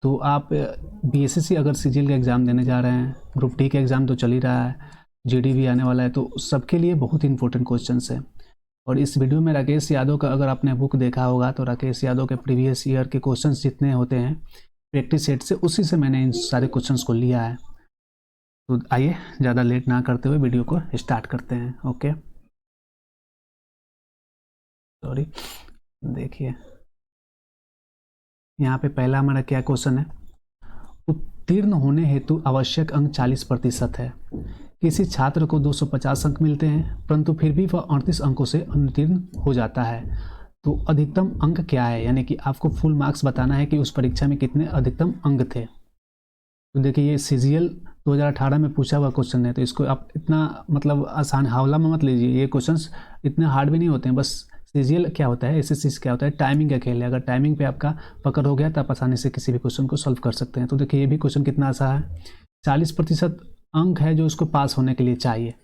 तो आप बीएसएससी अगर सीजीएल का एग्ज़ाम देने जा रहे हैं, ग्रुप डी का एग्ज़ाम तो चल ही रहा है, जीडी भी आने वाला है, तो सबके लिए बहुत ही इंपॉर्टेंट क्वेश्चंस है। और इस वीडियो में राकेश यादव का अगर आपने बुक देखा होगा तो राकेश यादव के प्रीवियस ईयर के क्वेश्चंस जितने होते हैं प्रैक्टिस सेट से, उसी से मैंने इन सारे क्वेश्चंस को लिया है। तो आइए ज़्यादा लेट ना करते हुए वीडियो को स्टार्ट करते हैं। ओके, सॉरी, देखिए यहाँ पे पहला हमारा क्या क्वेश्चन है, उत्तीर्ण होने हेतु आवश्यक अंक 40% है। किसी छात्र को 250 अंक मिलते हैं परंतु फिर भी वह 38 अंकों से अनुत्तीर्ण हो जाता है, तो अधिकतम अंक क्या है, यानी कि आपको फुल मार्क्स बताना है कि उस परीक्षा में कितने अधिकतम अंक थे। तो देखिए ये सीजीएल 2018 में पूछा हुआ क्वेश्चन है, तो इसको आप इतना मतलब आसान हावला में मत लीजिए, ये क्वेश्चंस इतने हार्ड भी नहीं होते हैं। बस सीजीएल क्या होता है, एसएससी क्या होता है, टाइमिंग का खेल है। अगर टाइमिंग पे आपका पकड़ हो गया तो आप आसानी से किसी भी क्वेश्चन को सॉल्व कर सकते हैं। तो देखिए ये भी क्वेश्चन कितना आसान है, 40% अंक है जो उसको पास होने के लिए चाहिए,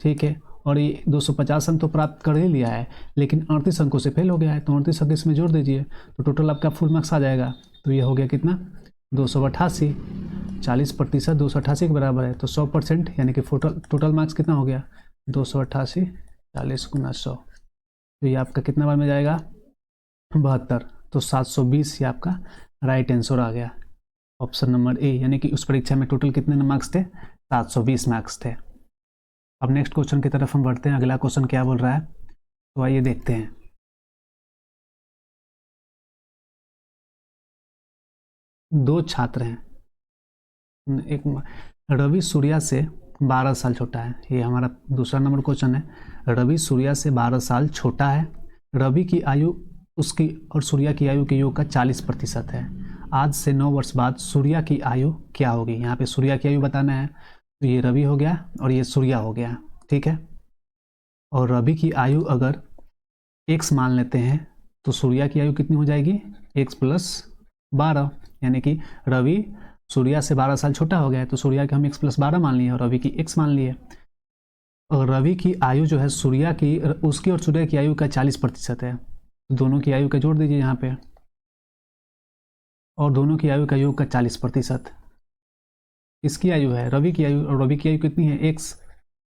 ठीक है। और ये 250 अंक तो प्राप्त कर ही लिया है, लेकिन 38 अंकों से फेल हो गया है, तो 38 अंक इसमें जोड़ दीजिए तो टोटल आपका फुल मार्क्स आ जाएगा। तो ये हो गया कितना, 288। 40% 288 के बराबर है, तो 100% यानी कि टोटल मार्क्स कितना हो गया, 288 40 × 100, तो ये आपका कितना बार में जाएगा, 72। तो 720 ये आपका राइट आंसर आ गया, ऑप्शन नंबर ए। यानी कि उस परीक्षा में टोटल कितने मार्क्स थे, 720 मार्क्स थे। अब नेक्स्ट क्वेश्चन की तरफ हम बढ़ते हैं। अगला क्वेश्चन क्या बोल रहा है, तो आइए देखते हैं। दो छात्र हैं, एक रवि सूर्या से 12 साल छोटा है, ये हमारा दूसरा नंबर क्वेश्चन है। रवि सूर्या से 12 साल छोटा है, रवि की आयु उसकी और सूर्या की आयु के योग का 40% है। आज से 9 वर्ष बाद सूर्या की आयु क्या होगी। यहाँ पे सूर्या की आयु बताना है, तो ये रवि हो गया और ये सूर्या हो गया, ठीक है। और रवि की आयु अगर x मान लेते हैं तो सूर्या की आयु कितनी हो जाएगी, x + 12, यानी कि रवि सूर्या से 12 साल छोटा हो गया है, तो सूर्या के हम x + 12 मान लिए और रवि की x मान लिए। और रवि की आयु जो है सूर्या की, उसकी और सूर्या की आयु का 40% है, तो दोनों की आयु का जोड़ दीजिए यहाँ पे, और दोनों की आयु का योग का 40%। इसकी आयु है रवि की आयु, और रवि की आयु कितनी है, x।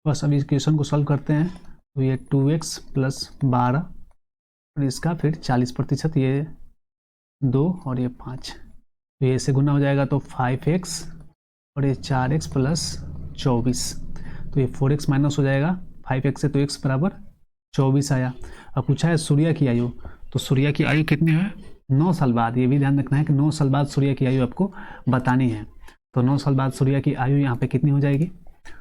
बस अभी इस क्वेश्चन को सॉल्व करते हैं, तो ये 2x + 12 और इसका फिर 40%, ये 2 और ये 5, तो ये से गुना हो जाएगा तो 5x और ये 4x + 24, तो ये 4x माइनस हो जाएगा 5x से, तो x बराबर 24 आया। अब पूछा है सूर्या की आयु, तो सूर्या की आयु कितनी है, 9 साल बाद। ये भी ध्यान रखना है कि 9 साल बाद सूर्या की आयु आपको बतानी है। तो 9 साल बाद सूर्या की आयु यहाँ पे कितनी हो जाएगी,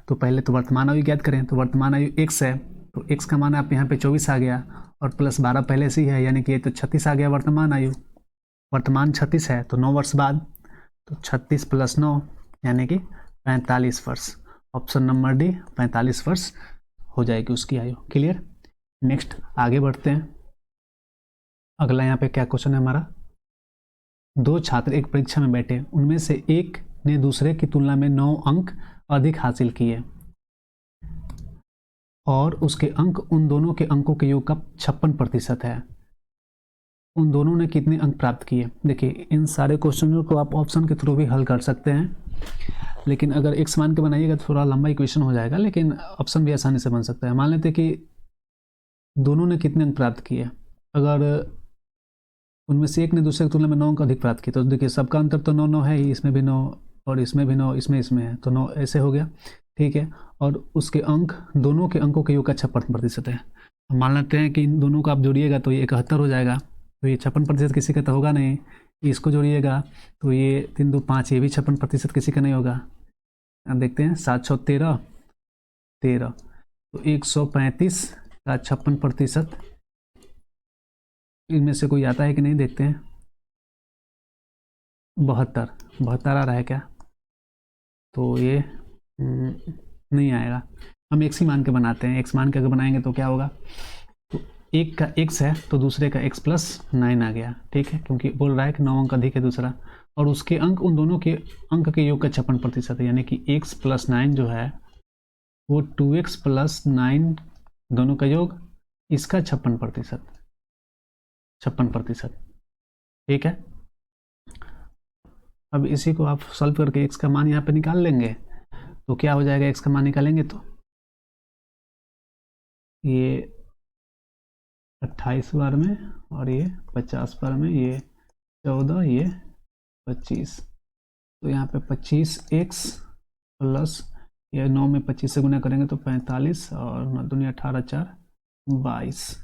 तो पहले तो वर्तमान आयु ज्ञात करें, तो वर्तमान आयु x है, तो x का मान आप यहाँ पे 24 आ गया और + 12 पहले से ही है, यानी कि ये तो 36 आ गया वर्तमान आयु। वर्तमान 36 है, तो 9 वर्ष बाद, तो 36 + 9 यानी कि 45 वर्ष। ऑप्शन नंबर डी 45 वर्ष हो जाएगी उसकी आयु। क्लियर। नेक्स्ट आगे बढ़ते हैं। अगला यहाँ पे क्या क्वेश्चन है हमारा, दो छात्र एक परीक्षा में बैठे, उनमें से एक ने दूसरे की तुलना में 9 अंक अधिक हासिल किए और उसके अंक उन दोनों के अंकों के योग का 56% है। उन दोनों ने कितने अंक प्राप्त किए। देखिए इन सारे क्वेश्चनों को आप ऑप्शन के थ्रू भी हल कर सकते हैं, लेकिन अगर x मान के बनाइएगा तो थोड़ा लंबा इक्वेशन हो जाएगा, लेकिन ऑप्शन भी आसानी से बन सकता है। मान लेते कि दोनों ने कितने अंक प्राप्त किए, अगर उनमें से एक ने दूसरे की तुलना में 9 अंक अधिक प्राप्त किए, तो देखिए सबका अंतर तो 9 है ही, इसमें भी 9 और इसमें भी 9, इसमें है, तो 9 ऐसे हो गया, ठीक है। और उसके अंक, दोनों के अंकों के योग का 56% है। मान लेते हैं कि इन दोनों को आप जोड़िएगा तो ये 71 हो जाएगा, तो ये 56% किसी का तो होगा नहीं। इसको जोड़िएगा तो ये 3 2 5, ये भी 56% किसी का नहीं होगा। अब देखते हैं 7 6 13 13, तो 135 का 56% इनमें से कोई आता है कि नहीं, देखते हैं। 72 आ रहा है क्या, तो ये नहीं आएगा। हम x ही मान के बनाते हैं, x मान के अगर बनाएंगे तो क्या होगा, तो एक का x है तो दूसरे का x + 9 आ गया, ठीक है, क्योंकि बोल रहा है कि 9 अंक अधिक है दूसरा, और उसके अंक उन दोनों के अंक के योग का 56% है, यानी कि x + 9 जो है वो 2x + 9 दोनों का योग, इसका 56%, ठीक है। अब इसी को आप सॉल्व करके x का मान यहाँ पे निकाल लेंगे तो क्या हो जाएगा, x का मान निकालेंगे तो ये 28 बार में और ये 50 बार में, ये 14, ये 25, तो यहाँ पे 25x प्लस ये 9 में 25 से गुना करेंगे तो 45 और 9 दूनी 18 4 22,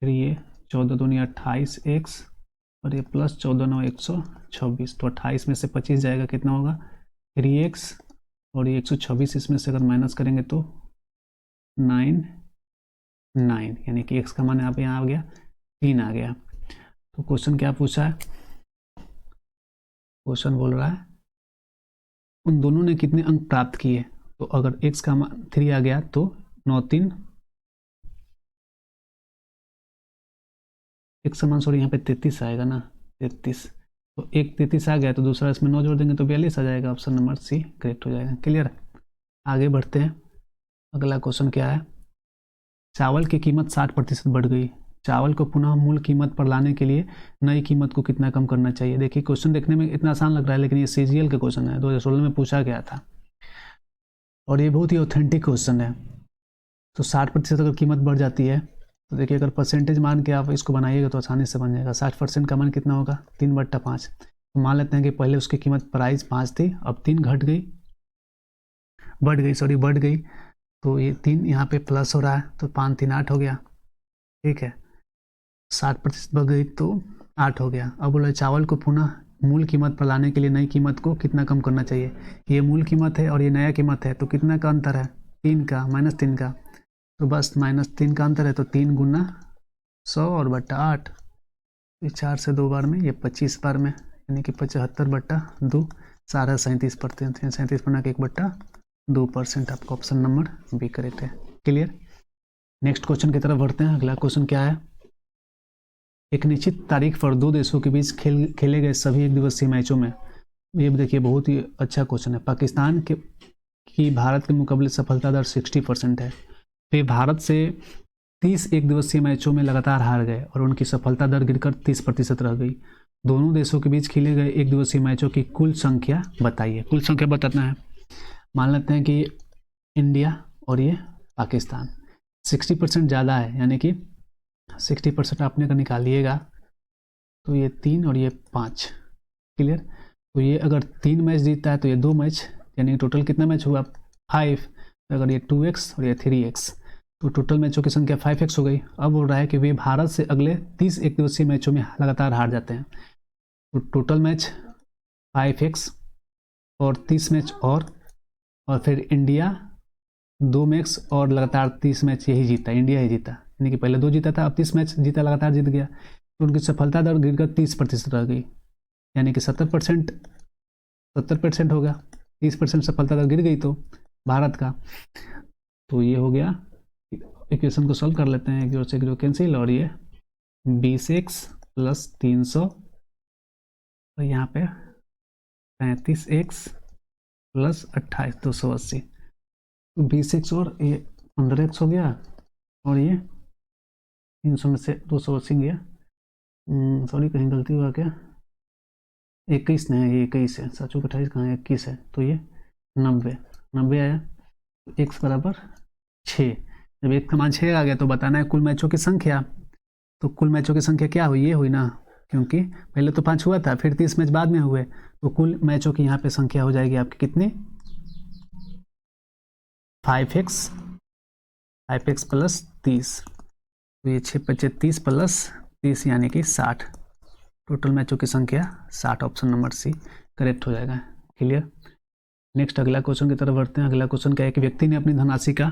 फिर ये 14 दूनी 28x और ये प्लस 14 9 126, तो 28 में से 25 जाएगा कितना होगा 3x और ये 126 इसमें से अगर माइनस करेंगे तो 9 9, यानी कि x का मान यहाँ आ गया 3 आ गया। तो क्वेश्चन क्या पूछा है, क्वेश्चन बोल रहा है उन दोनों ने कितने अंक प्राप्त किए, तो अगर x का मान 3 आ गया तो 9 3 x का मान सॉरी यहाँ पे 33 आएगा ना, 33, तो एक 33 आ गया तो दूसरा इसमें 9 जोड़ देंगे तो 42 आ जाएगा, ऑप्शन नंबर सी करेक्ट हो जाएगा। क्लियर, आगे बढ़ते हैं। अगला क्वेश्चन क्या है, चावल की कीमत 60% बढ़ गई, चावल को पुनः मूल कीमत पर लाने के लिए नई कीमत को कितना कम करना चाहिए। देखिए क्वेश्चन देखने में इतना आसान लग रहा है लेकिन ये सीजीएल का क्वेश्चन है, 2016 में पूछा गया था और ये बहुत ही ऑथेंटिक क्वेश्चन है। तो 60% अगर कीमत बढ़ जाती है तो देखिए अगर परसेंटेज मान के आप इसको बनाइएगा तो आसानी से बन जाएगा। 60% का मान कितना होगा 3/5, तो मान लेते हैं कि पहले उसकी कीमत प्राइस 5 थी, अब 3 घट गई, बढ़ गई, तो ये 3 यहाँ पे प्लस हो रहा है तो 5 3 8 हो गया, ठीक है, 60% बढ़ गई तो 8 हो गया। अब बोला चावल को पुनः मूल कीमत पर लाने के लिए नई कीमत को कितना कम करना चाहिए। ये मूल कीमत है और ये नया कीमत है तो कितना का अंतर है 3 का -3 का, तो बस -3 का अंतर है तो 3 गुना 100 और बट्टा 8, ये 4 से 2 बार में, ये 25 बार में, यानी कि 75/2 सारा 37%, 37 बना के 1/2%, आपका ऑप्शन नंबर बी करेक्ट है। क्लियर, नेक्स्ट क्वेश्चन की तरफ बढ़ते हैं। अगला क्वेश्चन क्या है, एक निश्चित तारीख पर दो देशों के बीच खेले गए सभी एक दिवसीय मैचों में, ये देखिए बहुत ही अच्छा क्वेश्चन है, पाकिस्तान की भारत के मुकाबले सफलता दर 60% है, वे भारत से 30 एक दिवसीय मैचों में लगातार हार गए और उनकी सफलता दर गिरकर 30% रह गई। दोनों देशों के बीच खेले गए एक दिवसीय मैचों की कुल संख्या बताइए। कुल संख्या बताना है, मान लेते हैं कि इंडिया और ये पाकिस्तान 60% ज़्यादा है, यानी कि 60% आपने का निकालिएगा तो ये 3 और ये 5। क्लियर, तो ये अगर 3 मैच जीतता है तो ये 2 मैच, यानी टोटल कितना मैच हुआ 5, अगर ये 2x और ये 3x तो टोटल मैचों की संख्या 5x हो गई। अब बोल रहा है कि वे भारत से अगले 30 एक दिवसीय मैचों में लगातार हार जाते हैं, तो टोटल मैच 5x और 30 मैच और फिर इंडिया 2 मैच और लगातार 30 मैच यही जीता, इंडिया ही जीता, यानी कि पहले 2 जीता था अब 30 मैच जीता, लगातार जीत गया, तो उनकी सफलता दर गिरकर 30% रह गई, यानी कि 70% हो गया, 30% सफलता दर गिर गई तो भारत का, तो ये हो गया। इक्वेशन को सॉल्व कर लेते हैं, 0 से 0 कैंसिल और ये 20x प्लस 300 और यहाँ पे 35x प्लस 28 280, तो 20x और ये 15x हो गया और ये 300 में से 280 गया, सॉरी कहीं गलती हुआ क्या, 21 नहीं है, ये 21 है, 7 28 कहाँ है 21 है, तो ये 90 आया, तो x बराबर 6। जब x का मान 6 आ गया तो बताना है कुल मैचों की संख्या, तो कुल मैचों की संख्या क्या हुई, ये हुई ना, क्योंकि पहले तो 5 हुआ था फिर 30 मैच बाद में हुए, तो कुल मैचों की यहाँ पे संख्या हो जाएगी आपकी कितनी 5x प्लस 30, तो ये 6 × 30 प्लस 30 यानी कि 60, टोटल मैचों की संख्या 60, ऑप्शन नंबर सी करेक्ट हो जाएगा। क्लियर, नेक्स्ट अगला क्वेश्चन की तरफ बढ़ते हैं। अगला क्वेश्चन क्या है कि व्यक्ति ने अपनी धनराशि का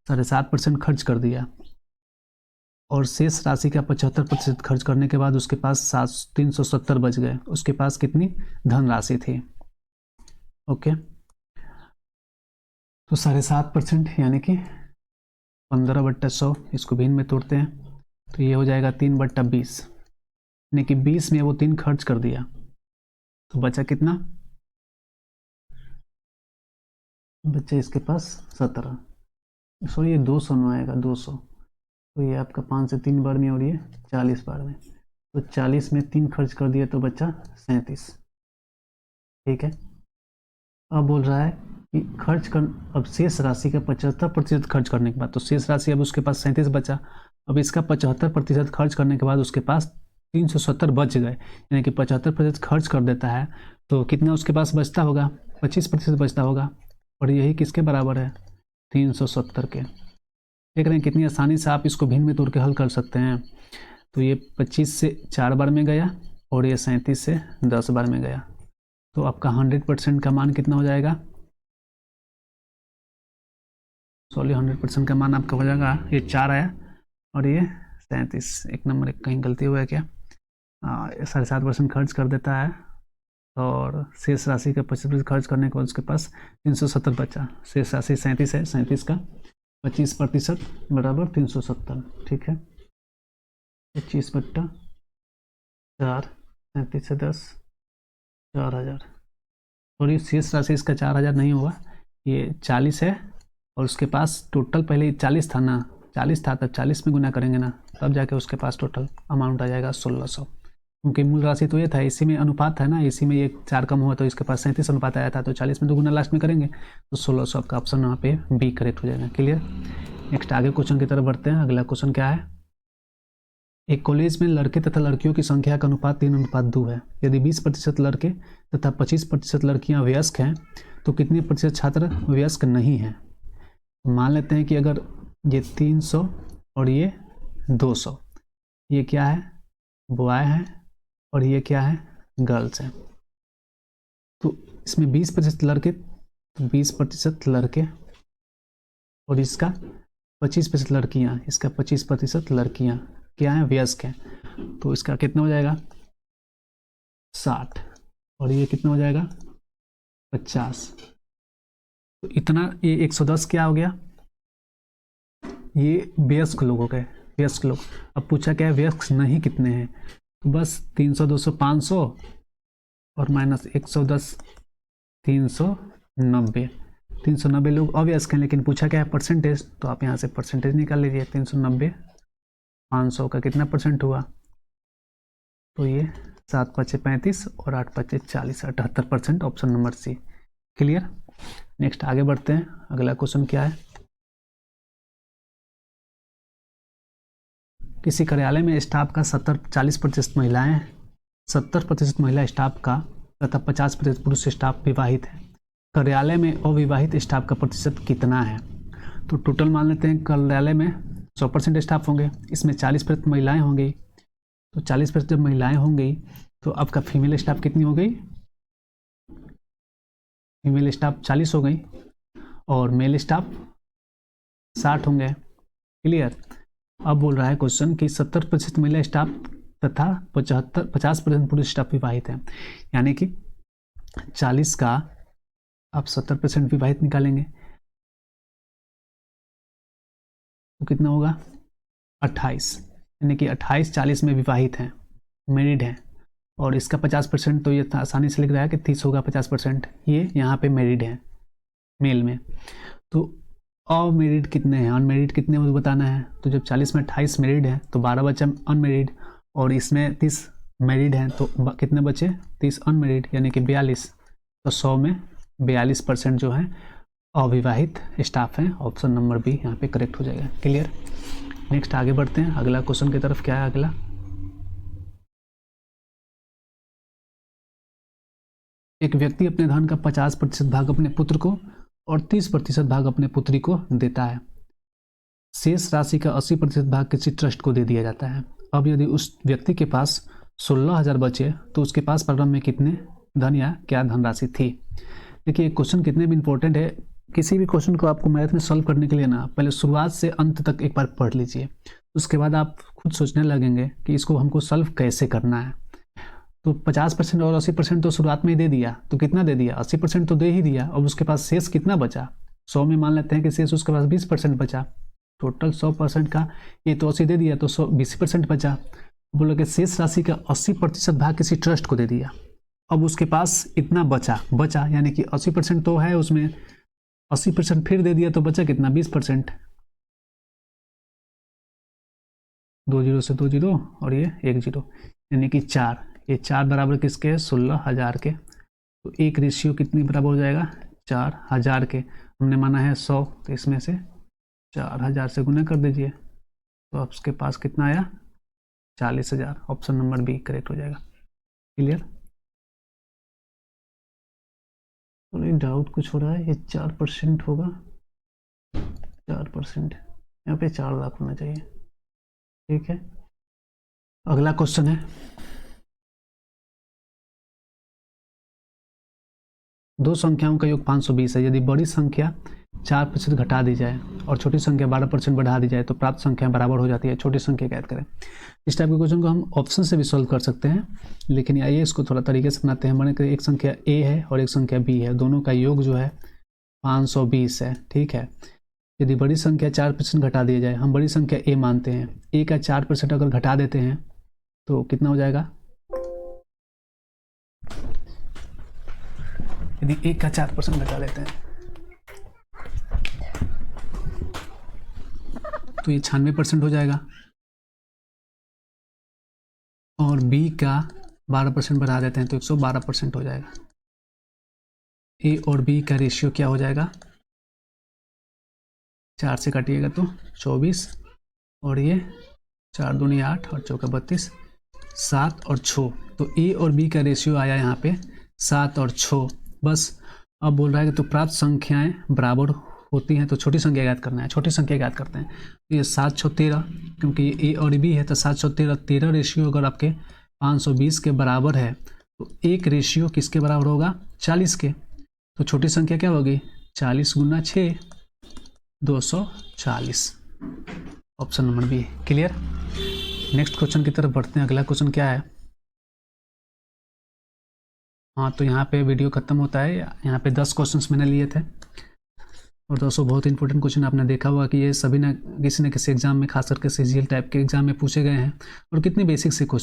7.5% खर्च कर दिया और शेष राशि का 75% खर्च करने के बाद उसके पास 370 बच गए, उसके पास कितनी धनराशि थी। ओके, तो 7.5% यानी कि 15/100, इसको भिन्न में तोड़ते हैं तो ये हो जाएगा 3/20, यानी कि 20 में वो 3 खर्च कर दिया तो बचा कितना, बच्चे इसके पास 17, सॉरी ये 200 में आएगा 200, तो ये आपका 5 से 3 बार में और ये 40 बार में, तो 40 में 3 खर्च कर दिया तो बचा 37, ठीक है। अब बोल रहा है कि खर्च कर, अब शेष राशि का 75% खर्च करने के बाद, तो शेष राशि अब उसके पास 37 बचा। अब इसका 75% खर्च करने के बाद उसके पास 370 बच गए, यानी कि 75% खर्च कर देता है तो कितना उसके पास बचता होगा, 25% बचता होगा। और यही किसके बराबर है, 370 के। देख रहे हैं कितनी आसानी से आप इसको भिन्न में तोड़ के हल कर सकते हैं। तो ये 25 से 4 बार में गया और ये 37 से 10 बार में गया, तो आपका 100% का मान कितना हो जाएगा, 100% का मान आपका हो जाएगा, ये 4 आया और ये 37, एक नंबर एक कहीं गलती हुआ है क्या, 7.5% खर्च कर देता है और शेष राशि का 25% खर्च करने के बाद उसके पास 370 बचा। शेष राशि 37 है, 37 का 25% बराबर 370। ठीक है, 25/4, 37 से 10, 4000। और ये शेष राशि इसका 4000 नहीं होगा, ये 40 है और उसके पास टोटल पहले 40 था ना, 40 था, तब 40 में गुना करेंगे ना, तब जाके उसके पास टोटल अमाउंट आ जाएगा 1600। क्योंकि मूल राशि तो ये था, इसी में अनुपात है ना, इसी में ये 4 कम हुआ तो इसके पास 37 अनुपात आया था, तो 40 में 2 गुना लास्ट में करेंगे तो 1600 आपका ऑप्शन यहाँ पे बी करेक्ट हो जाएगा। क्लियर। नेक्स्ट आगे क्वेश्चन की तरफ बढ़ते हैं। अगला क्वेश्चन क्या है, एक कॉलेज में लड़के तथा लड़कियों की संख्या का अनुपात 3:2 है। यदि 20% लड़के तथा 25% लड़कियां वयस्क हैं तो कितने प्रतिशत छात्र वयस्क नहीं हैं। मान लेते हैं कि अगर ये 300 और ये 200, ये क्या है, बॉय है और ये क्या है, गर्ल्स है। तो इसमें 20% लड़के, तो 20% लड़के और इसका 25% लड़कियां, इसका 25% लड़कियां क्या है, वयस्क हैं। तो इसका कितना हो जाएगा, 60 और ये कितना हो जाएगा, 50। तो इतना, ये 110 क्या हो गया, ये वयस्क लोग हो गए, वयस्क लोग। अब पूछा क्या है, वयस्क नहीं कितने हैं, तो बस 300, 200, 500 और माइनस 110, 390। 390 लोग अवयस्क हैं, लेकिन पूछा क्या है परसेंटेज, तो आप यहाँ से परसेंटेज निकाल लीजिए। 390 500 का कितना परसेंट हुआ, तो ये 7×5 35 और 8×5 40, 78%, option number C. Clear. Next आगे बढ़ते हैं। अगला क्वेश्चन क्या है, किसी कार्यालय में स्टाफ का 40% महिलाएं, 70% महिला स्टाफ का तथा 50% पुरुष स्टाफ विवाहित है। कार्यालय में अविवाहित स्टाफ का प्रतिशत कितना है। तो टोटल मान लेते हैं कार्यालय में 100% स्टाफ होंगे, इसमें 40% महिलाएं होंगी। तो 40% जब महिलाएं होंगी तो आपका फीमेल स्टाफ कितनी हो गई, फीमेल स्टाफ 40 हो गई और मेल स्टाफ 60 होंगे। क्लियर। अब बोल रहा है क्वेश्चन कि 70% महिला स्टाफ तथा 50% पुरुष स्टाफ विवाहित है, यानी कि 40 का आप 70% विवाहित निकालेंगे तो कितना होगा, 28, यानी कि 28 40 में विवाहित हैं, मैरिड हैं। और इसका 50% तो ये आसानी से लिख रहा है कि 30 होगा, 50% ये यहाँ पे मैरिड है मेल में। तो अनमेरिड कितने हैं, अनमेरिड कितने मुझे बताना है। तो जब 40 में 28 मैरिड है तो 12 बचे अनमेरिड, और इसमें 30 मैरिड हैं तो कितने बचे, 30 अनमेरिड, यानी कि 42। तो 100 में 42% जो है अविवाहित स्टाफ हैं। ऑप्शन नंबर बी यहाँ पे करेक्ट हो जाएगा। क्लियर। नेक्स्ट आगे बढ़ते हैं। अगला क्वेश्चन की तरफ क्या है, अगला, एक व्यक्ति अपने धन का 50% भाग अपने पुत्र को और 30% भाग अपने पुत्री को देता है। शेष राशि का 80% भाग किसी ट्रस्ट को दे दिया जाता है। अब यदि उस व्यक्ति के पास 16,000 बचे तो उसके पास प्रारंभ में कितने धन या क्या धनराशि थी। देखिए क्वेश्चन कितने भी इंपॉर्टेंट है, किसी भी क्वेश्चन को आपको मैथ में सॉल्व करने के लिए ना पहले शुरुआत से अंत तक एक बार पढ़ लीजिए, उसके बाद आप खुद सोचने लगेंगे कि इसको हमको सॉल्व कैसे करना है। तो 50% और 80% तो शुरुआत में ही दे दिया, तो कितना दे दिया, 80% तो दे ही दिया। अब उसके पास शेष कितना बचा, 100 में मान लेते हैं कि शेष उसके पास 20% बचा। टोटल 100% का ये तो 80 दे दिया, तो 20% बचा। बोलो कि शेष राशि का 80% भाग किसी ट्रस्ट को दे दिया। अब उसके पास इतना बचा यानी कि 80% तो है उसमें, 80% फिर दे दिया तो बचा कितना, 20%। 2 जीरो से 2 जीरो और ये 1 जीरो, यानी कि 4, ये 4 बराबर किसके, 16,000 के। तो तो एक रेशियो कितनी बराबर हो जाएगा 4000 के, हमने माना है 100, तो इसमें से 4000 से गुना कर दीजिए, तो आपके पास कितना आया 40,000। ऑप्शन नंबर बी करेक्ट हो जाएगा। क्लियर? थोड़ी डाउट कुछ हो रहा है, ये 4% होगा, 4%, यहाँ पे 4 लाख होना चाहिए। ठीक है, अगला क्वेश्चन है, दो संख्याओं का योग 520 है। यदि बड़ी संख्या 4% घटा दी जाए और छोटी संख्या 12% बढ़ा दी जाए तो प्राप्त संख्या बराबर हो जाती है। छोटी संख्या ज्ञात करें। इस टाइप के क्वेश्चन को हम ऑप्शन से भी सॉल्व कर सकते हैं, लेकिन आइए इसको थोड़ा तरीके से बनाते हैं। मान लीजिए एक संख्या a है और एक संख्या b है, दोनों का योग जो है 520 है। ठीक है, यदि बड़ी संख्या 4% घटा दिया जाए, हम बड़ी संख्या a मानते हैं, a का 4% अगर घटा देते हैं तो कितना हो जाएगा, यदि a का 4% घटा देते हैं तो ये 96% हो जाएगा, और b का 12% बढ़ा देते हैं तो 112% हो जाएगा। a और b का रेशियो क्या हो जाएगा, 4 से काटिएगा तो 24, और ये 4 दूनी 8 और चौका 32, 7 और 6, तो a और b का रेशियो आया यहाँ पे 7 और 6। बस अब बोल रहा है कि तो प्राप्त संख्याएं बराबर होती हैं, तो छोटी संख्या ज्ञात करना है। छोटी संख्या ज्ञात करते हैं, तो ये 7 6 13, क्योंकि ये a और b है तो 7 6 13, 13 रेशियो अगर आपके 520 के बराबर है तो एक रेशियो किसके बराबर होगा, 40 के। तो छोटी संख्या क्या होगी, 40 गुना 6, 240। Option number B. Clear? Next question की तरफ बढ़ते हैं। अगला क्वेश्चन क्या है, हाँ तो यहाँ पे वीडियो खत्म होता है। यहाँ पे 10 क्वेश्चंस मैंने लिए थे, और दोस्तों बहुत इंपॉर्टेंट क्वेश्चन आपने देखा हुआ कि ये सभी ना किसी न किसी एग्जाम में, खास करके सीजीएल टाइप के एग्जाम में पूछे गए हैं, और कितने बेसिक से क्वेश्चन